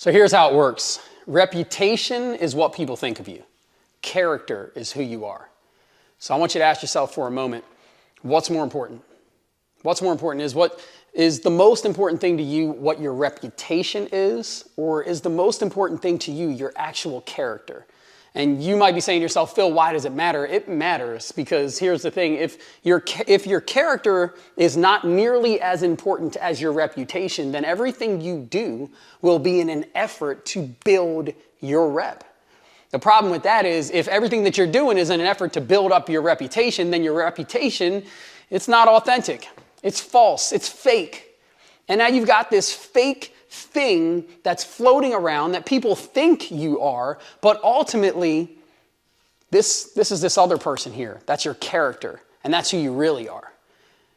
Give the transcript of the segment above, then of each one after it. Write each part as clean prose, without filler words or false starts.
So here's how it works. Reputation is what people think of you. Character is who you are. So I want you to ask yourself for a moment, what's more important? What's more important is what is the most important thing to you what your reputation is, or is the most important thing to you your actual character? And you might be saying to yourself, Phil, why does it matter? It matters because here's the thing. If your character is not nearly as important as your reputation, then everything you do will be in an effort to build your rep. The problem with that is if everything that you're doing is in an effort to build up your reputation, then your reputation, it's not authentic. It's false. It's fake. And now you've got this fake thing that's floating around that people think you are, but ultimately, this is this other person here. That's your character, and that's who you really are.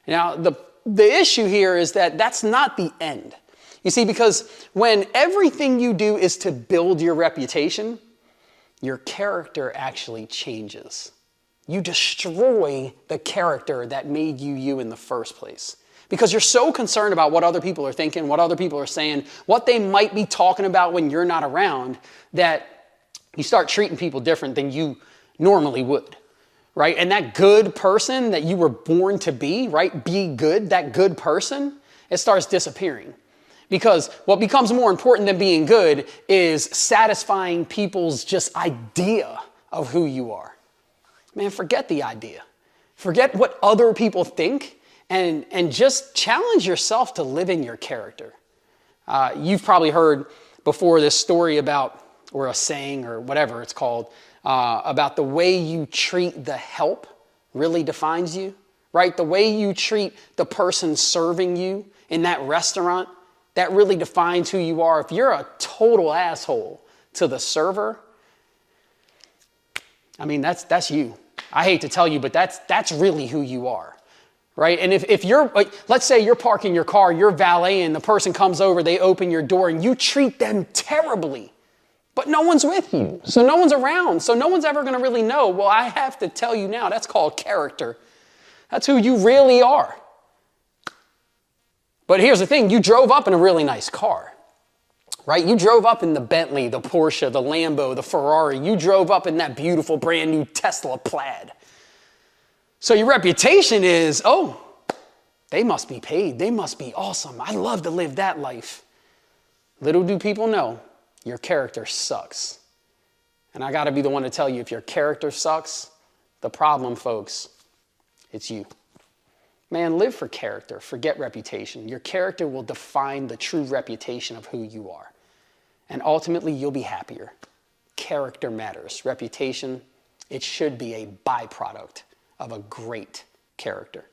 Now, the issue here is that that's not the end. You see, because when everything you do is to build your reputation, your character actually changes. You destroy the character that made you you in the first place. Because you're so concerned about what other people are thinking, what other people are saying, what they might be talking about when you're not around, that you start treating people different than you normally would, right? And that good person that you were born to be, right? Be good, that good person, it starts disappearing. Because what becomes more important than being good is satisfying people's just idea of who you are. Man, forget the idea. Forget what other people think. And just challenge yourself to live in your character. You've probably heard before this story about, or a saying or whatever it's called, about the way you treat the help really defines you, right? The way you treat the person serving you in that restaurant, that really defines who you are. If you're a total asshole to the server, I mean, that's you. I hate to tell you, but that's really who you are. Right? And if you're, like, let's say you're parking your car, you're valeting, the person comes over, they open your door, and you treat them terribly, but no one's with you. So no one's around. So no one's ever going to really know. Well, I have to tell you now, that's called character. That's who you really are. But here's the thing. You drove up in a really nice car, right? You drove up in the Bentley, the Porsche, the Lambo, the Ferrari. You drove up in that beautiful brand new Tesla Plaid. So your reputation is, oh, they must be paid. They must be awesome. I love to live that life. Little do people know, your character sucks. And I got to be the one to tell you, if your character sucks, the problem, folks, it's you. Man, live for character. Forget reputation. Your character will define the true reputation of who you are. And ultimately, you'll be happier. Character matters. Reputation, it should be a byproduct of a great character.